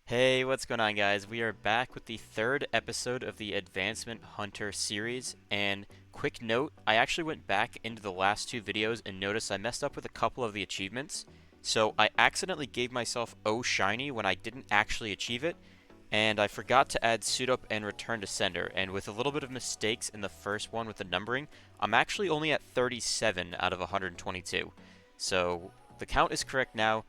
Hey, what's going on, guys? We are back with the third episode of the Advancement Hunter series. And quick note, I actually went back into the last two videos and noticed I messed up with a couple of the achievements. So I accidentally gave myself O Shiny when I didn't actually achieve it, and I forgot to add Suit Up and Return to Sender. And with a little bit of mistakes in the first one with the numbering, I'm actually only at 37 out of 122. So the count is correct now,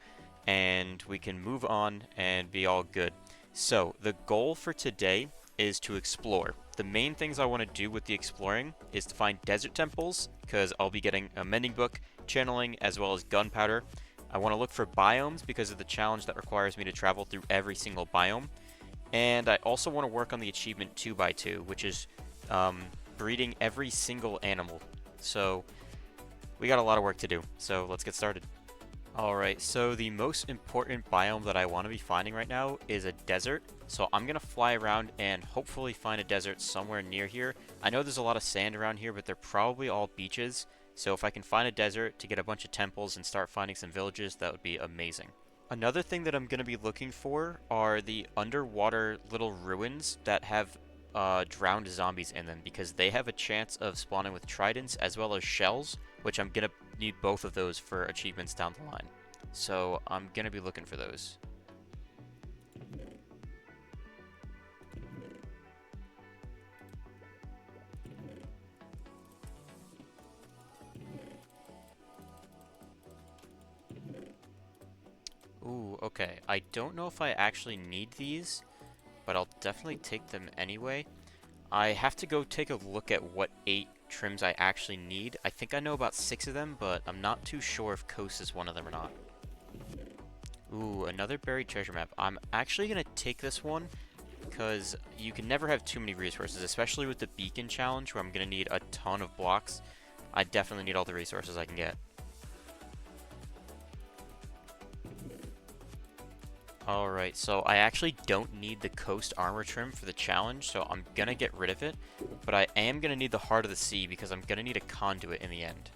and we can move on and be all good. So, the goal for today is to explore. The main things I want to do with the exploring is to find desert temples, because I'll be getting a mending book, channeling, as well as gunpowder. I want to look for biomes because of the challenge that requires me to travel through every single biome. And I also want to work on the achievement 2x2, which is breeding every single animal. So, we got a lot of work to do, so let's get started. Alright, so the most important biome that I want to be finding right now is a desert. So I'm going to fly around and hopefully find a desert somewhere near here. I know there's a lot of sand around here, but they're probably all beaches. So if I can find a desert to get a bunch of temples and start finding some villages, that would be amazing. Another thing that I'm going to be looking for are the underwater little ruins that have drowned zombies in them, because they have a chance of spawning with tridents as well as shells, which I'm going to need both of those for achievements down the line. So I'm going to be looking for those. Ooh, okay. I don't know if I actually need these, but I'll definitely take them anyway. I have to go take a look at what 8 trims I actually need. I think I know about 6 of them, but I'm not too sure if Coast is one of them or not. Ooh, another buried treasure map. I'm actually going to take this one because you can never have too many resources, especially with the beacon challenge where I'm going to need a ton of blocks. I definitely need all the resources I can get. Alright, so I actually don't need the coast armor trim for the challenge, so I'm gonna get rid of it. But I am gonna need the Heart of the Sea because I'm gonna need a conduit in the end.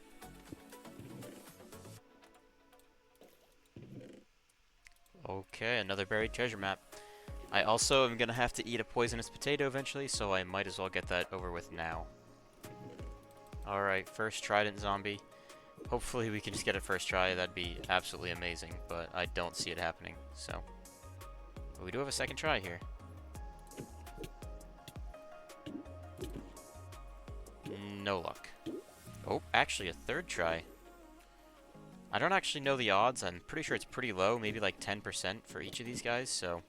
Okay, another buried treasure map. I also am gonna have to eat a poisonous potato eventually, so I might as well get that over with now. Alright, first trident zombie. Hopefully we can just get it first try, that'd be absolutely amazing, but I don't see it happening, so. But we do have a second try here. No luck. Oh, actually a third try. I don't actually know the odds. I'm pretty sure it's pretty low, maybe like 10% for each of these guys, so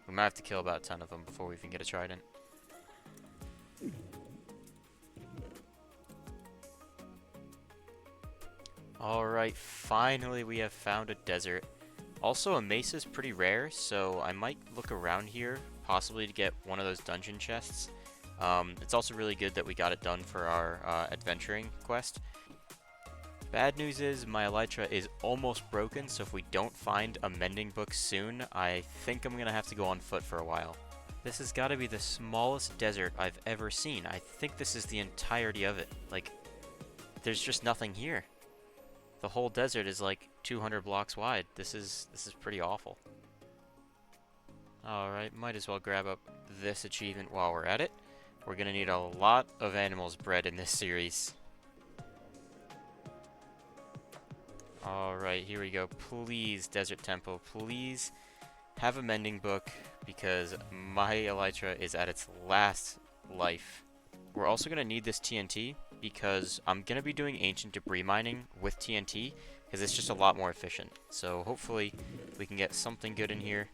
we might have to kill about 10 of them before we even get a trident. Alright, finally we have found a desert. Also, a mesa is pretty rare, so I might look around here, possibly to get one of those dungeon chests. It's also really good that we got it done for our adventuring quest. Bad news is my elytra is almost broken, so if we don't find a mending book soon, I think I'm going to have to go on foot for a while. This has got to be the smallest desert I've ever seen. I think this is the entirety of it. Like, there's just nothing here. The whole desert is like 200 blocks wide. This is pretty awful. Alright, might as well grab up this achievement while we're at it. We're going to need a lot of animals bred in this series. Alright, here we go. Please, Desert Temple, please have a mending book because my elytra is at its last life. We're also going to need this TNT because I'm going to be doing ancient debris mining with TNT because it's just a lot more efficient. So hopefully we can get something good in here.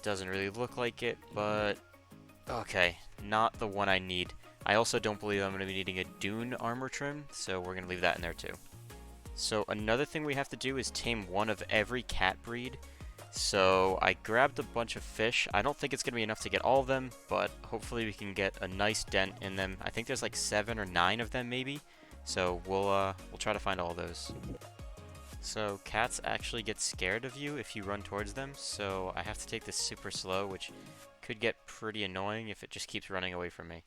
Doesn't really look like it, but okay, not the one I need. I also don't believe I'm going to be needing a dune armor trim, so we're going to leave that in there too. So another thing we have to do is tame one of every cat breed. So I grabbed a bunch of fish. I don't think it's going to be enough to get all of them, but hopefully we can get a nice dent in them. I think there's like 7 or 9 of them maybe. So we'll try to find all those. So cats actually get scared of you if you run towards them, so I have to take this super slow, which could get pretty annoying if it just keeps running away from me.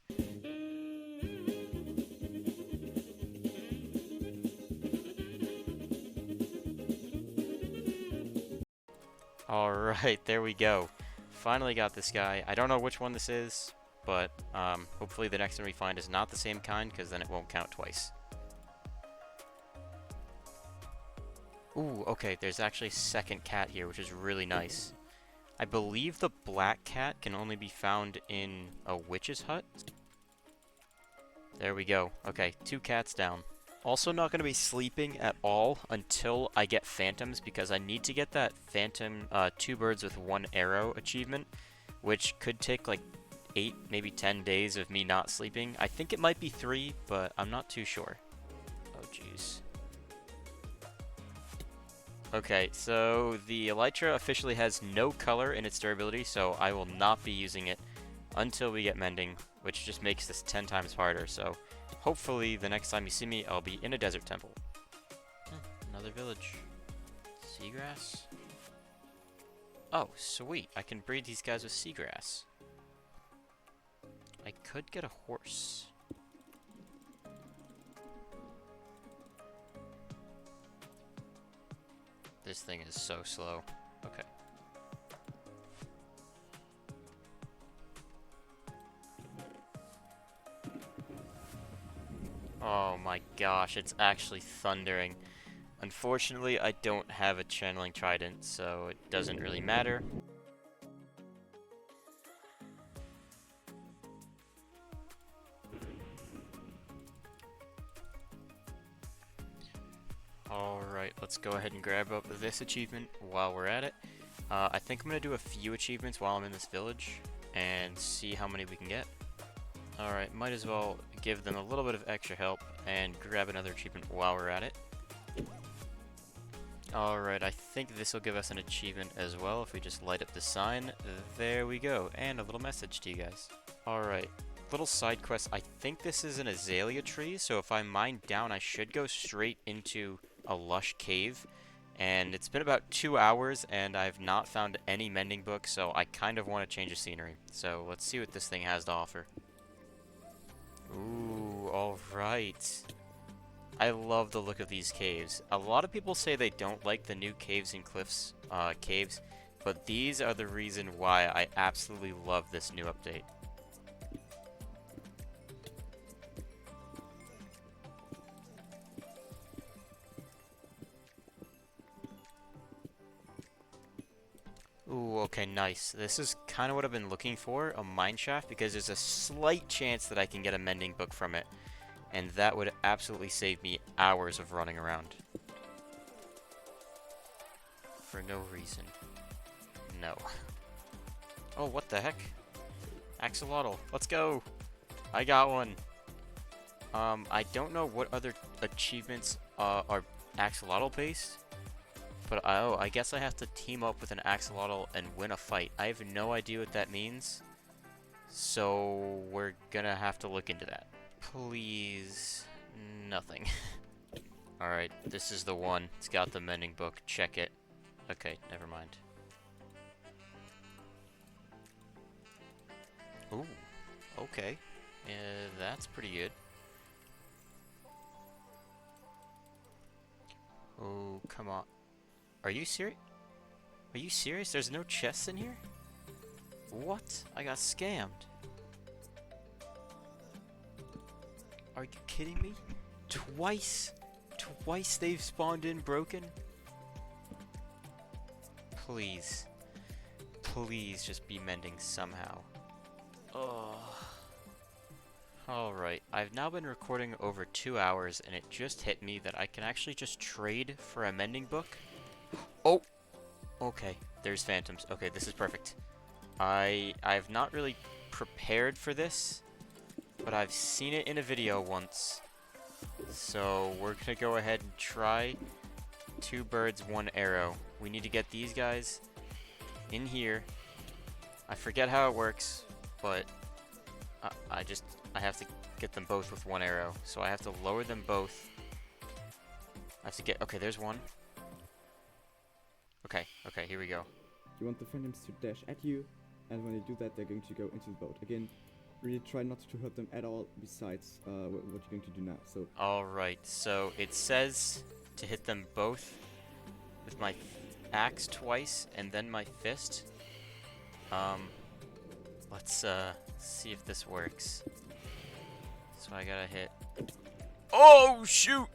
Alright, there we go. Finally got this guy. I don't know which one this is, but hopefully the next one we find is not the same kind, because then it won't count twice. Ooh, okay, there's actually a second cat here, which is really nice. I believe the black cat can only be found in a witch's hut. There we go. Okay, 2 cats down. Also not going to be sleeping at all until I get phantoms, because I need to get that phantom 2 birds with 1 arrow achievement, which could take like 8, maybe 10 days of me not sleeping. I think it might be 3, but I'm not too sure. Oh, jeez. Okay, so the Elytra officially has no color in its durability, so I will not be using it until we get mending, which just makes this 10 times harder, so hopefully the next time you see me, I'll be in a desert temple. Another village. Seagrass? Oh, sweet. I can breed these guys with seagrass. I could get a horse. This thing is so slow. Okay. Oh my gosh, it's actually thundering. Unfortunately, I don't have a channeling trident, so it doesn't really matter. Alright, let's go ahead and grab up this achievement while we're at it. I think I'm going to do a few achievements while I'm in this village and see how many we can get. Alright, might as well give them a little bit of extra help and grab another achievement while we're at it. Alright, I think this will give us an achievement as well if we just light up the sign. There we go, and a little message to you guys. Alright, little side quest. I think this is an azalea tree, so if I mine down, I should go straight into a lush cave. And it's been about 2 hours, and I've not found any mending book, so I kind of want to change the scenery. So let's see what this thing has to offer. Ooh, alright. I love the look of these caves. A lot of people say they don't like the new Caves and Cliffs caves, but these are the reason why I absolutely love this new update. Ooh, okay, nice. This is kind of what I've been looking for, a mine shaft, because there's a slight chance that I can get a mending book from it. And that would absolutely save me hours of running around. For no reason. No. Oh, what the heck? Axolotl, let's go! I got one! I don't know what other achievements are axolotl based. But oh, I guess I have to team up with an axolotl and win a fight. I have no idea what that means. So we're gonna have to look into that. Please, nothing. Alright, this is the one. It's got the mending book. Check it. Okay, never mind. Ooh, okay. That's pretty good. Oh, come on. Are you serious? Are you serious? There's no chests in here? What? I got scammed. Are you kidding me? Twice? Twice they've spawned in broken? Please. Please just be mending somehow. Oh. Alright, I've now been recording over 2 hours and it just hit me that I can actually just trade for a mending book. Oh! Okay, there's phantoms. Okay, this is perfect. I've not really prepared for this, but I've seen it in a video once. So we're gonna go ahead and try 2 birds, 1 arrow. We need to get these guys in here. I forget how it works, but I have to get them both with 1 arrow. So I have to lower them both. I have to get, okay, there's one. Okay, okay, here we go. You want the phantoms to dash at you, and when they do that, they're going to go into the boat. Again, really try not to hurt them at all, besides what you're going to do now. So. Alright, so it says to hit them both with my axe twice and then my fist. Let's see if this works. So I gotta hit. Oh shoot!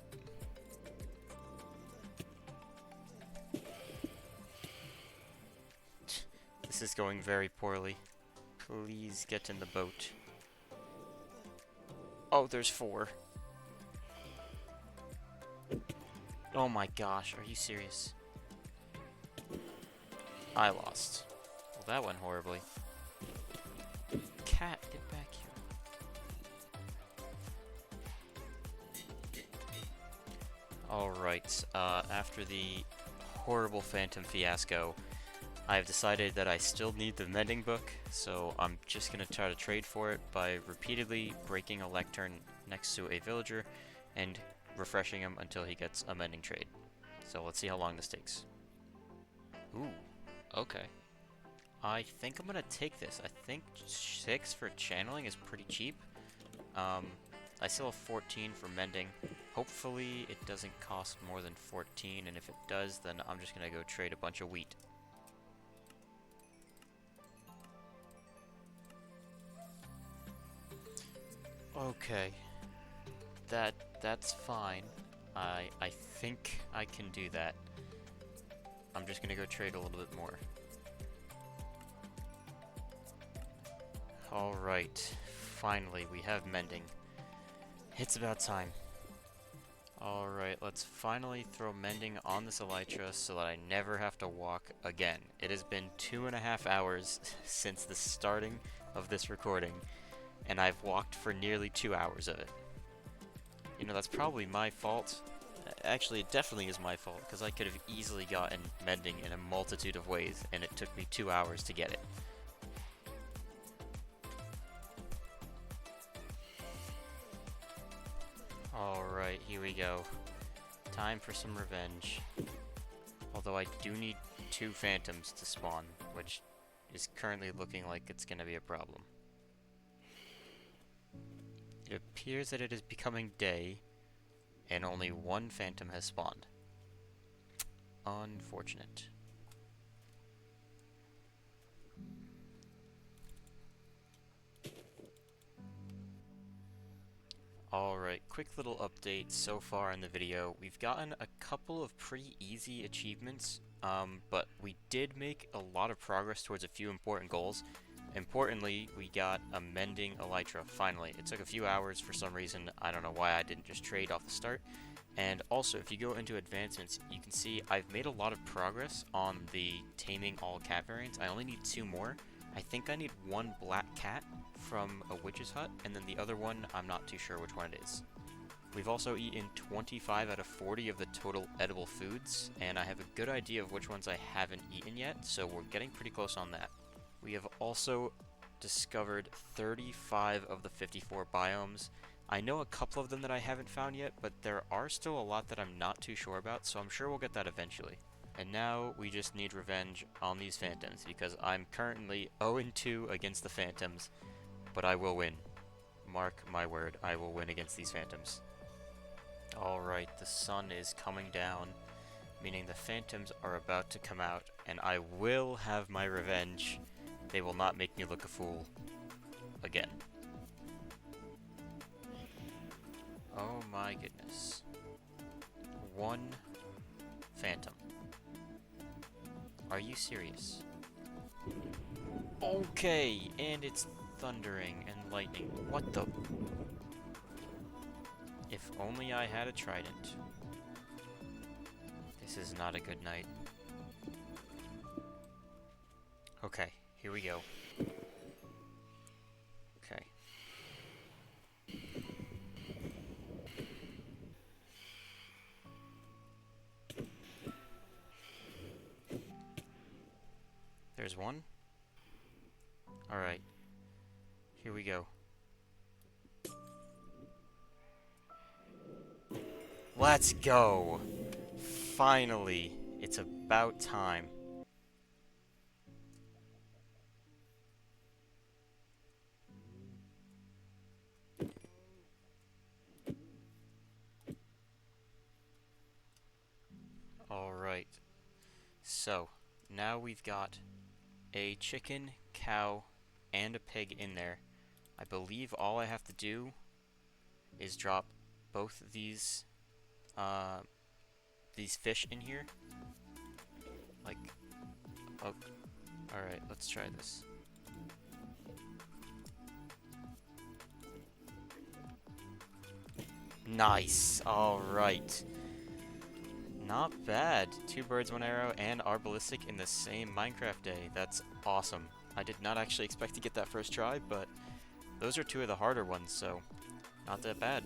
This is going very poorly. Please get in the boat. Oh, there's 4. Oh my gosh, are you serious? I lost. Well, that went horribly. Cat, get back here. Alright, after the horrible phantom fiasco, I've decided that I still need the mending book, so I'm just gonna try to trade for it by repeatedly breaking a lectern next to a villager and refreshing him until he gets a mending trade. So let's see how long this takes. Ooh, okay. I think I'm gonna take this. I think 6 for channeling is pretty cheap. I still have 14 for mending. Hopefully it doesn't cost more than 14, and if it does, then I'm just gonna go trade a bunch of wheat. Okay. That's fine. I think I can do that. I'm just gonna go trade a little bit more. Alright. Finally, we have mending. It's about time. Alright, let's finally throw mending on this elytra so that I never have to walk again. It has been 2.5 hours since the starting of this recording, and I've walked for nearly 2 hours of it. You know, that's probably my fault. Actually, it definitely is my fault, because I could have easily gotten mending in a multitude of ways, and it took me 2 hours to get it. Alright, here we go. Time for some revenge. Although I do need 2 phantoms to spawn, which is currently looking like it's gonna be a problem. It appears that it is becoming day, and only 1 phantom has spawned. Unfortunate. Alright, quick little update so far in the video. We've gotten a couple of pretty easy achievements, but we did make a lot of progress towards a few important goals. Importantly, we got a mending elytra, finally. It took a few hours for some reason. I don't know why I didn't just trade off the start. And also, if you go into advancements, you can see I've made a lot of progress on the taming all cat variants. I only need 2 more. I think I need 1 black cat from a witch's hut, and then the other one, I'm not too sure which one it is. We've also eaten 25 out of 40 of the total edible foods, and I have a good idea of which ones I haven't eaten yet, so we're getting pretty close on that. We have also discovered 35 of the 54 biomes. I know a couple of them that I haven't found yet, but there are still a lot that I'm not too sure about, so I'm sure we'll get that eventually. And now we just need revenge on these phantoms, because I'm currently 0-2 against the phantoms, but I will win. Mark my word, I will win against these phantoms. Alright, the sun is coming down, meaning the phantoms are about to come out, and I will have my revenge. They will not make me look a fool again. Oh my goodness. 1 phantom. Are you serious? Okay, and it's thundering and lightning. What the? If only I had a trident. This is not a good night. Okay, here we go. Okay. There's 1. Alright. Here we go. Let's go! Finally! It's about time. Alright. So, now we've got a chicken, cow, and a pig in there. I believe all I have to do is drop both of these fish in here. Like, oh, alright, let's try this. Nice, alright. Not bad. 2 birds, 1 arrow, and Arbalistic in the same Minecraft day. That's awesome. I did not actually expect to get that first try, but those are 2 of the harder ones, so not that bad.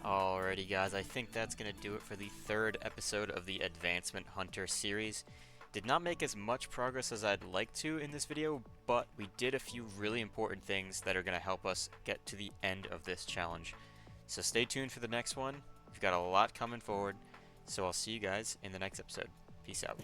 Alrighty guys, I think that's going to do it for the 3rd episode of the Advancement Hunter series. Did not make as much progress as I'd like to in this video, but we did a few really important things that are going to help us get to the end of this challenge. So stay tuned for the next one. We've got a lot coming forward, so I'll see you guys in the next episode. Peace out.